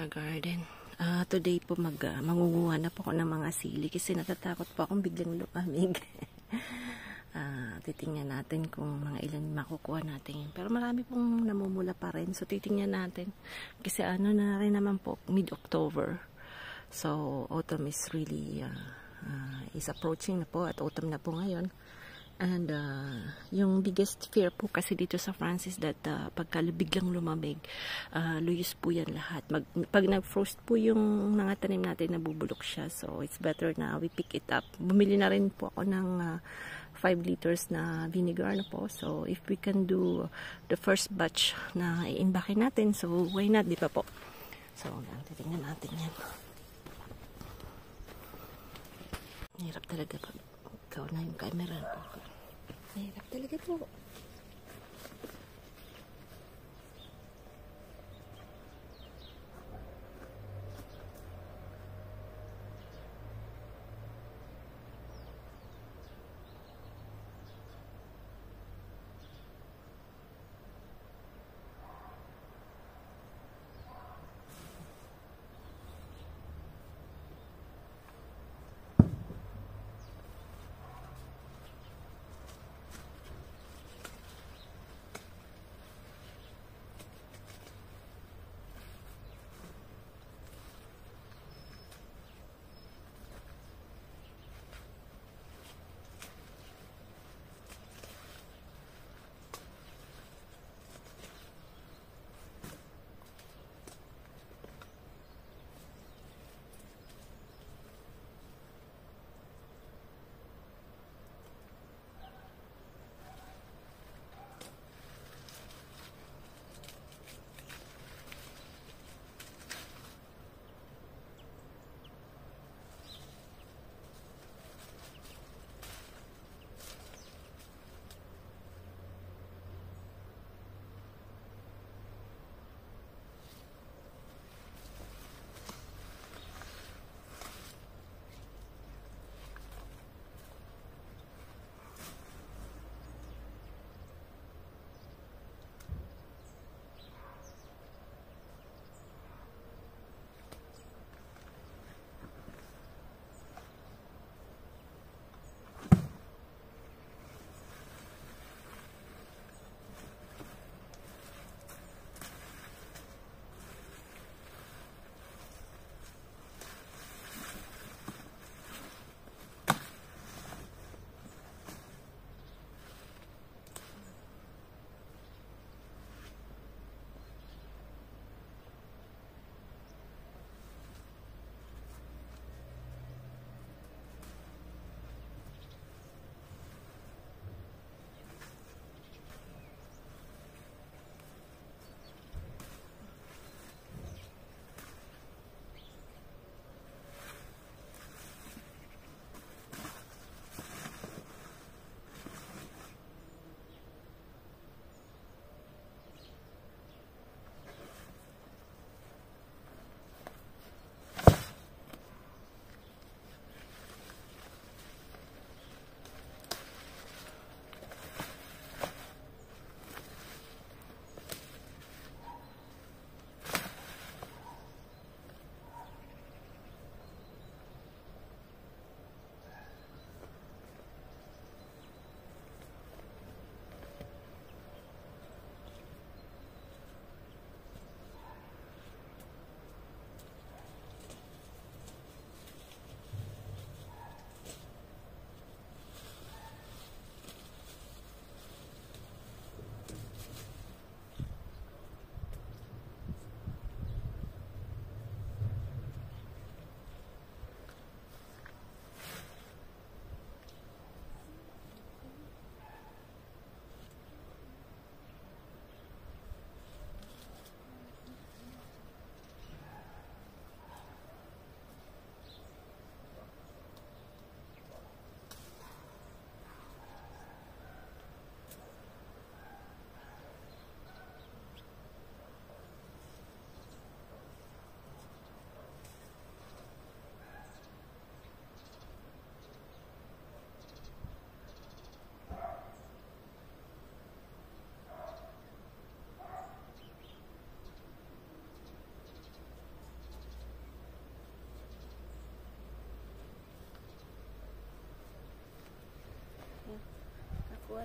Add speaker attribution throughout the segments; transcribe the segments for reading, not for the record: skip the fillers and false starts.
Speaker 1: sa garden. Today po mangunguha na po ako ng mga sili kasi natatakot po akong biglang lumamig. Titingnan natin kung mga ilan makukuha natin. Pero marami pong namumula pa rin. So titingnan natin. Kasi na rin naman po, mid-October. So autumn is really is approaching na po at autumn na po ngayon. And yung biggest fear po kasi dito sa France is that pagka biglang lumamig, luyos po yan lahat. Pag nag-frost po yung mga tanim natin, nabubulok siya. So it's better na we pick it up. Bumili na rin po ako ng 5 liters na vinegar na po. So if we can do the first batch na i-imbakin natin, so why not, di pa po? So titingnan natin yan. Hirap talaga pag ikaw na yung camera po. Hirap talaga po.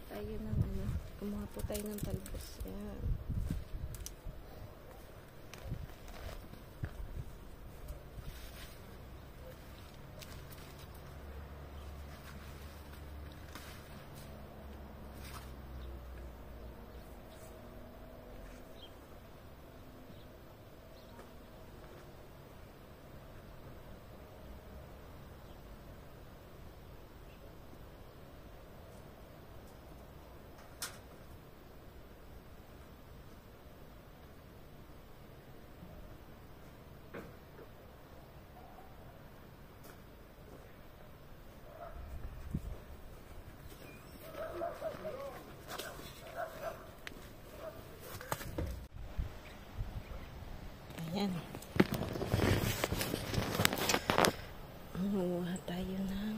Speaker 1: tayo ng ano, kumuha po tayo ng talbos. Ayan. Ayan. Manguha tayo ng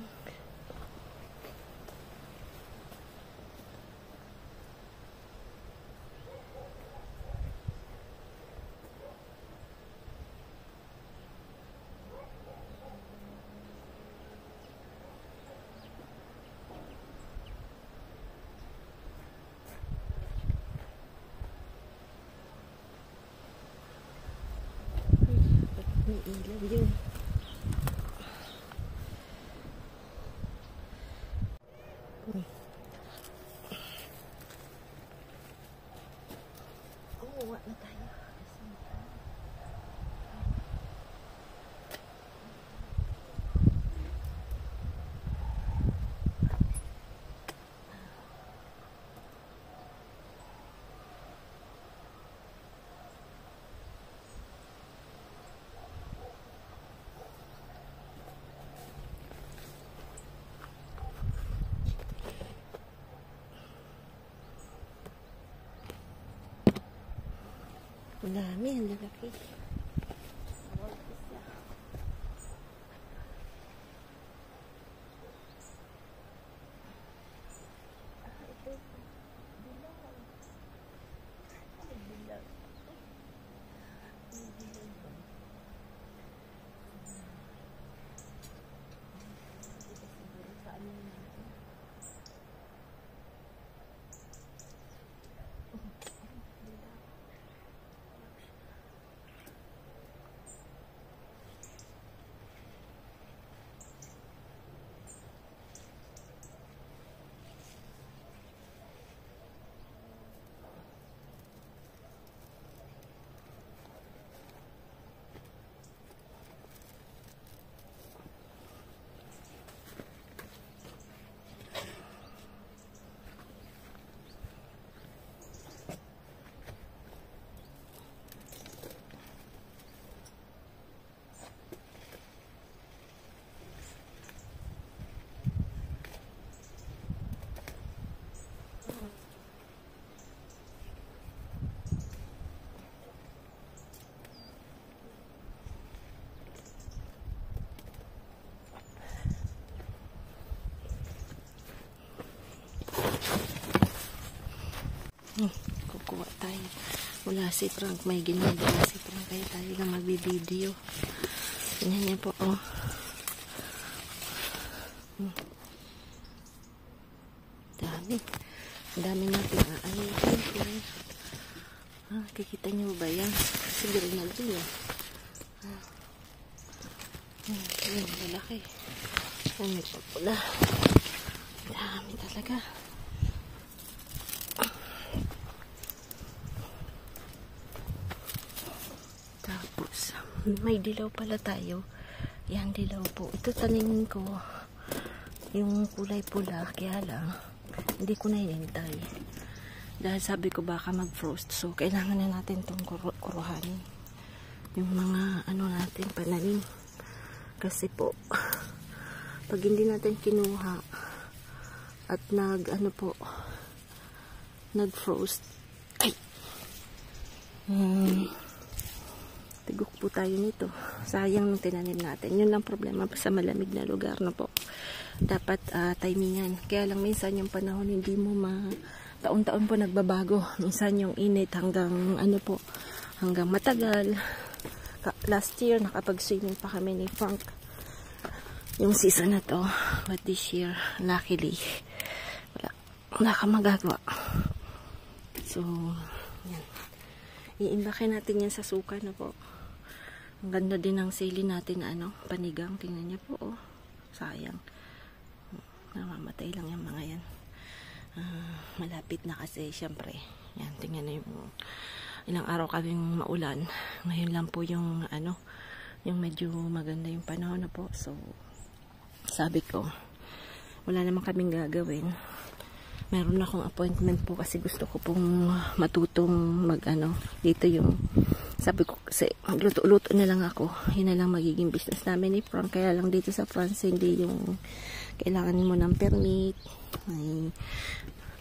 Speaker 1: may ilaw yun. Kumuha na tayo. Ang dami, ang lalaki. Kukuha tayo. Wala si Frank. May ginagawa si Frank. Kaya tayo lang magbibideo. Ganyan niya po. Oh. Dami. Dami natin aayusin. Kikita niyo ba yan? Siguro na din yan. Ayan, malaki. May papula. Dami talaga. Tapos, may dilaw pala tayo. Yan, dilaw po. Ito tanin ko. Yung kulay pula. Kaya lang, hindi ko na hinintay. Dahil sabi ko baka mag-frost. So, kailangan na natin itong kuruhanin. Yung mga, ano natin, pananim. Kasi po, pag hindi natin kinuha at nag-frost, ay! Tigok po tayo nito. Sayang nung tinanim natin. Yun lang problema sa malamig na lugar na po. Dapat timingan. Kaya lang minsan yung panahon hindi mo taon-taon po nagbabago. Minsan yung init hanggang hanggang matagal. Last year nakapag-swimming pa kami ni Frank yung season na to. But this year, luckily, wala. wala kang magagawa. So, yan. Iimbakin natin yan sa suka na po. Ang ganda din ng sili natin na panigang. Tingnan niya po, oh. Sayang. Namamatay lang yung mga yan. Malapit na kasi, syempre. Yan, tingnan na yung ilang araw kaming maulan. Ngayon lang po yung yung medyo maganda yung panahon na po. So, sabi ko, wala naman kaming gagawin. Meron akong appointment po kasi gusto ko pong matutong dito yung, sabi ko kasi magluto-luto na lang ako. Yun na lang magiging business namin ni Frank. Kaya lang dito sa France, hindi yung kailangan mo ng permit. Ay,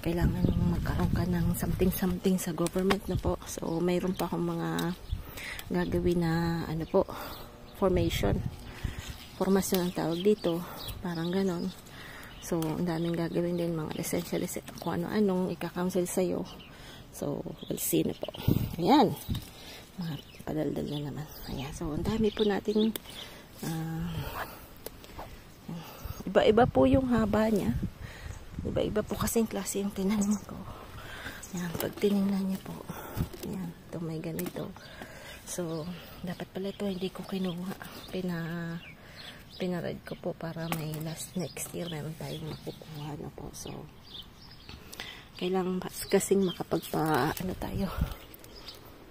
Speaker 1: kailangan magkaroon ka ng something sa government na po. So, mayroon pa akong mga gagawin na formasyon ang tawag dito. Parang ganon. So, ang daming gagawin din, mga lisensya, kung ano-anong ika-counsel sa'yo. So, we'll see na po. Ayan. Mga padaldal na naman. Ayan. So, ang dami po natin. Iba-iba po yung haba niya. Iba-iba po kasing klase yung tinanim ko. Ayan. Pag tinignan niya po. Ayan. Ito may ganito. So, dapat pala ito hindi ko kinuha. Pinarad ko po para may next year meron tayong makukuha na po. So, kailangan kasing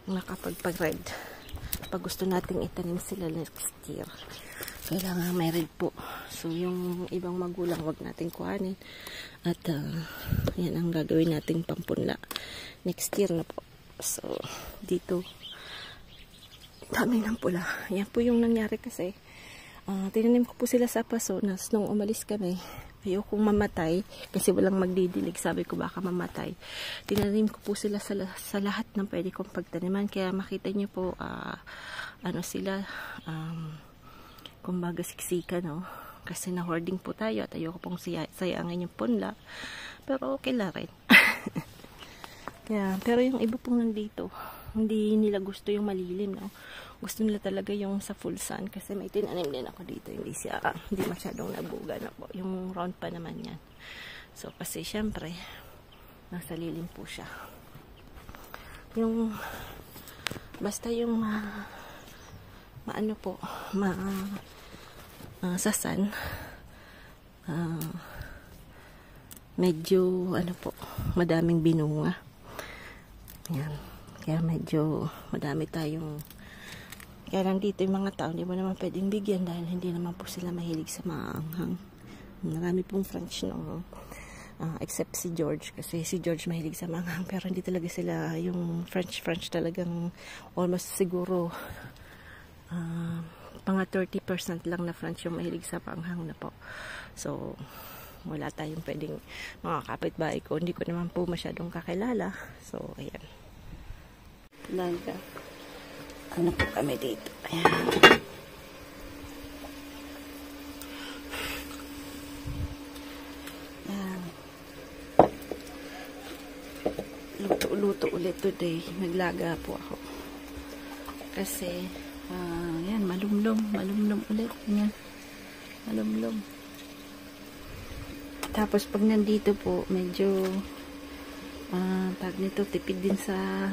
Speaker 1: makapagpag-red. Pag gusto nating itanim sila next year, kailangan may red po. So, yung ibang magulang wag nating kuhanin. At, yan ang gagawin nating pampunla next year na po. So, dito, dami ng pula. Yan po yung nangyari kasi. Tinanim ko po sila sa paso nung umalis kami. Ayokong mamatay kasi walang magdidilig. Sabi ko baka mamatay. Tinanim ko po sila sa lahat ng pwede kong pagtaniman. Kaya makita nyo po sila kumbaga siksika, no? Kasi na-hoarding po tayo at ayoko pong sayangin yung punla. Pero okay lang rin. Pero yung iba pong nandito, hindi nila gusto yung malilim, no? Gusto nila talaga yung sa full sun kasi may tinanim din ako dito. Hindi masyadong nabuga na po. Yung round pa naman yan. So, kasi syempre, nasa lilim po siya. Basta yung sa sun, medyo, madaming binunga. Yan. Kaya medyo madami tayong. Kaya lang dito yung mga tao, hindi mo naman pwedeng bigyan dahil hindi naman po sila mahilig sa maanghang. Marami pong French, no? Except si George, kasi si George mahilig sa maanghang, pero hindi talaga sila yung French talagang almost siguro mga 30% lang na French yung mahilig sa maanghang na po. So, wala tayong pwedeng mga kapitbahay ko. Hindi ko naman po masyadong kakilala. So, ayan. Ano po kami dito. Ayan. Ayan. Luto ulit today. Naglaga po ako. Kasi, ayan, malumlom ulit. Ayan. Malumlom. Tapos, pag nandito po, medyo, tag nito, tipid din sa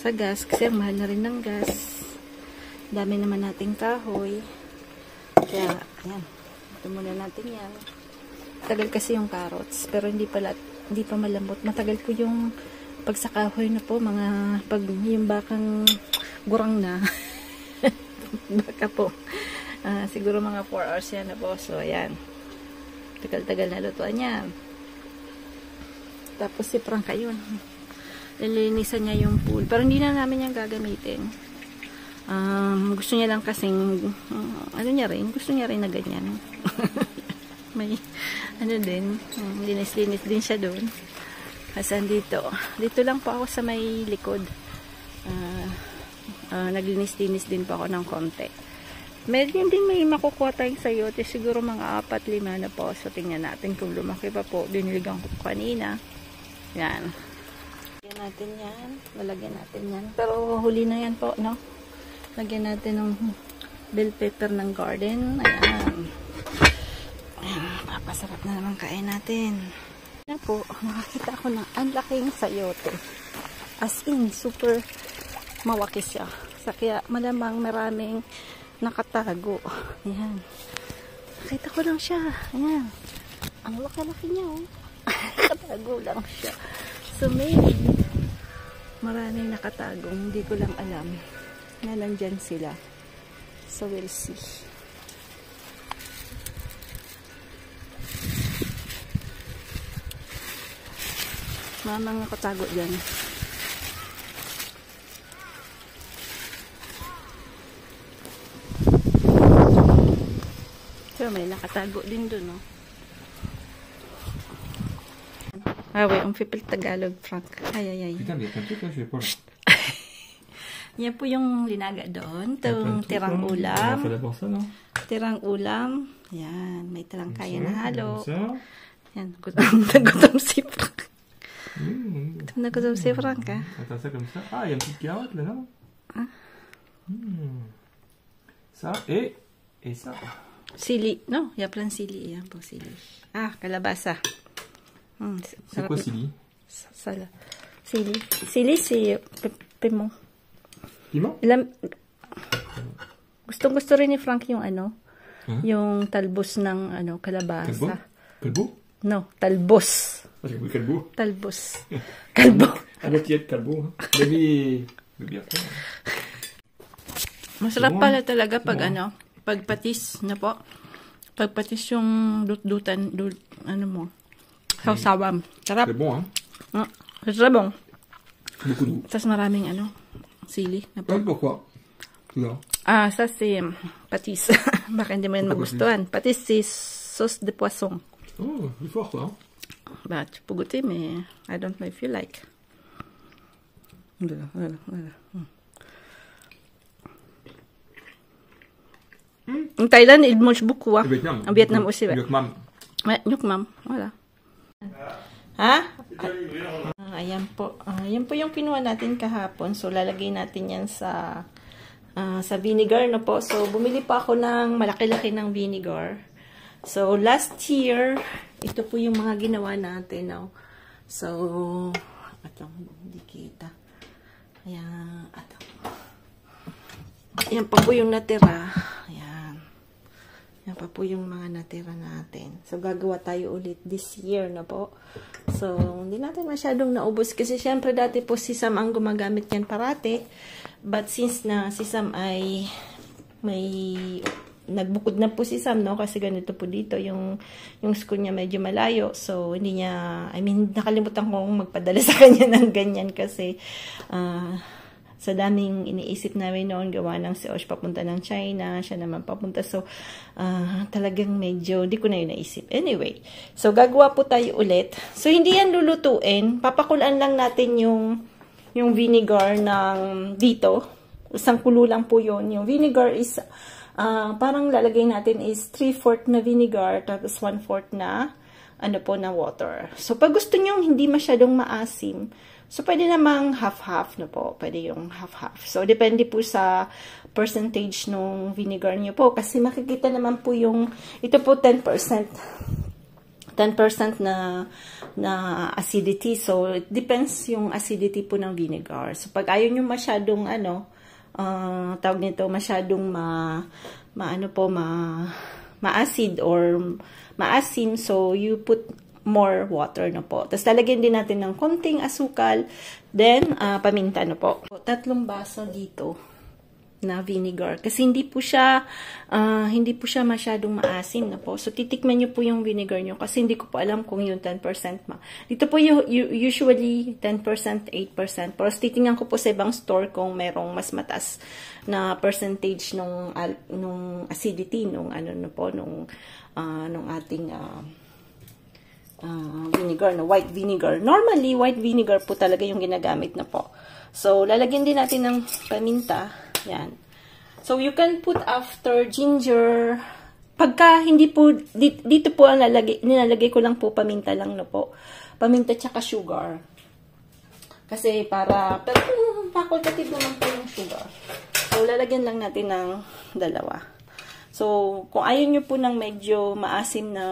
Speaker 1: gas kasi mahal na rin ng gas. Dami naman nating kahoy. Kaya, ayan. Ito muna natin yan. Tagal kasi yung carrots. Pero hindi pa malambot. Matagal po yung pag sa kahoy na po. Pag yung bakang gurang na. Baka po. Siguro mga 4 hours yan na po. So, ayan. Tagal-tagal na lutuan yan. Tapos si Frank ayun. Lilinisan niya yung pool. Pero hindi na namin yan gagamitin. Gusto niya lang kasing gusto niya rin na ganyan. May din, linis-linis din siya doon. Kasi dito lang po ako sa may likod. Naglinis-linis din po ako ng konti. Medyo din may makukuha tayong sayote. Siguro mga 4-5 na po. So tingnan natin kung lumaki pa po. Diniligan ko kanina. Yan. Lalagyan natin yan. Pero huli na yan po, no? Lagyan natin ng bell pepper ng garden. Ayan. Papasarap na naman kain natin.
Speaker 2: Yan po, nakakita ako ng ang laking sayote. As in, super mawaki siya. Kaya malamang maraming nakatago. Ayan. Nakita ko lang siya. Ayan. Ang laki-laki niya, oh. Nakatago lang siya. So maybe, maraming nakatagong. Hindi ko lang alam na nandyan sila. So we'll see. Mga nakatago dyan. So may nakatago din dun, no? Ah, wait, pipil Tagalog, Frank. Ay.
Speaker 3: Putain, mais il y a plein de trucs là, je vais pas là.
Speaker 2: Yan po yung linaga doon. Itong tirang ulam.
Speaker 3: On va d'abord ça, non?
Speaker 2: Tirang ulam. Yan, may talangkaya na halo.
Speaker 3: Comme ça.
Speaker 2: Yan, gutom si Frank.
Speaker 3: Mmh.
Speaker 2: Gutom na gutom si Frank, ha?
Speaker 3: Attends, ça comme ça. Ah, il y a une petite carotte là, non?
Speaker 2: Ah.
Speaker 3: Ça et ça.
Speaker 2: Sili, no? Yaplan sili. Yan po, sili. Ah, kalabasa.
Speaker 3: C'est quoi Sili?
Speaker 2: Sala. Sili. Sili si pimong.
Speaker 3: Piment?
Speaker 2: Gusto rin ni Frank yung ano, yung talbos ng ano, kalabasa.
Speaker 3: Kalbo?
Speaker 2: No, talbos.
Speaker 3: Ah, j'ai compris kalbo.
Speaker 2: Talbos. Kalbo.
Speaker 3: À moitié de kalbo. Baby.
Speaker 2: Masarap pala talaga pag ano, pagpatis na po. Pagpatis yung dut-dutan, ano mo, sawsawam. Sarap.
Speaker 3: C'est bon, hein?
Speaker 2: Sarap bon.
Speaker 3: Beaucoup d'eau.
Speaker 2: Tapos maraming ano, sili na po.
Speaker 3: Pourquoi? Non.
Speaker 2: Ah, ça c'est patis. Baka hindi mo yan magustuhan. Patis c'est sauce de poisson.
Speaker 3: Oh, c'est fort, quoi.
Speaker 2: Bah, tu peux goûter, mais I don't know if you like. Voilà. En Thaïlande, ils mangent beaucoup. Hein?
Speaker 3: Vietnam.
Speaker 2: En Vietnam aussi, ouais.
Speaker 3: Vietnam.
Speaker 2: Ouais, Nhuk Mam. Voilà. Ha? Ayan po. Ayan po yung kinuha natin kahapon. So, lalagay natin yan sa vinegar na po. So, bumili pa ako ng malaki-laki ng vinegar. So, last year, ito po yung mga ginawa natin. No? So, ito, hindi kita. Ayan, ito. Ayan pa po yung natira. Ayan. Ayan pa po yung mga natira natin. So, gagawa tayo ulit this year na po. So, hindi natin masyadong naubos. Kasi, syempre, dati po si Sam ang gumagamit yan parati. But, since na si Sam ay may nagbukod na po si Sam, no? Kasi ganito po dito, yung school niya medyo malayo. So, hindi niya, nakalimutan kong magpadala sa kanya ng ganyan kasi, sa daming iniisip namin noon, gawa ng si Osh papunta ng China, siya naman papunta. So, talagang medyo, di ko na yun naisip. Anyway, so, gagawa po tayo ulit. So, hindi yan lulutuin. Papakulaan lang natin yung vinegar ng dito. Isang kulo lang po yun. Yung vinegar is, parang lalagay natin is 3/4 na vinegar, tapos 1/4 na, ano po, na water. So, pag gusto nyo hindi masyadong maasim, so, pwede namang half-half na po. Pwede yung half-half. So, depende po sa percentage ng vinegar nyo po. Kasi makikita naman po yung, ito po 10% na acidity. So, it depends yung acidity po ng vinegar. So, pag ayaw nyo masyadong, tawag nito, masyadong ma-acid or maasim. So, you put more water na po. Tapos, lalagyan din natin ng konting asukal. Then, paminta na po. 3 baso dito na vinegar. Kasi hindi po siya masyadong maasim na po. So, titikman nyo po yung vinegar nyo. Kasi hindi ko po alam kung yung 10% Dito po usually 10%, 8%. Pero titingnan ko po sa ibang store kung merong mas mataas na percentage nung acidity, nung ating vinegar, na white vinegar. Normally, white vinegar po talaga yung ginagamit na po. So, lalagyan din natin ng paminta. Yan. So, you can put after ginger. Pagka hindi po, dito po ang nilalagay ko lang po paminta lang na po. Paminta tsaka sugar. Kasi pero facultative naman po yung sugar. So, lalagyan lang natin ng 2. So, kung ayaw nyo po ng medyo maasim na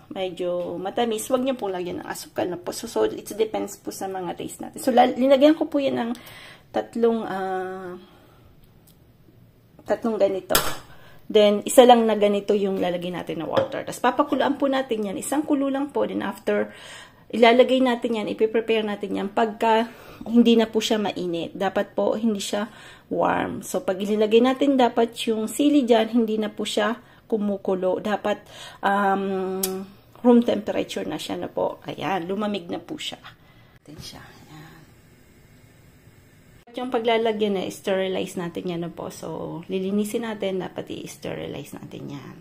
Speaker 2: medyo matamis, wag niyo pong lagyan ng asukal na po. So it depends po sa mga taste natin. So, linagyan ko po yan ng tatlong ganito. Then, isa lang na ganito yung lalagay natin na water. Tapos, papakulaan po natin yan. Isang kulo lang po. Then, after, ilalagay natin yan, ipiprepare natin yan pagka hindi na po siya mainit. Dapat po, hindi siya warm. So, pag ilagay natin, dapat yung sili dyan, hindi na po siya kumukulo. Dapat, room temperature na siya na po. Ayan, lumamig na po siya. Ayan siya. Ayan. Yung paglalagyan na, sterilize natin yan na po. So, lilinisin natin, dapat i-sterilize natin yan.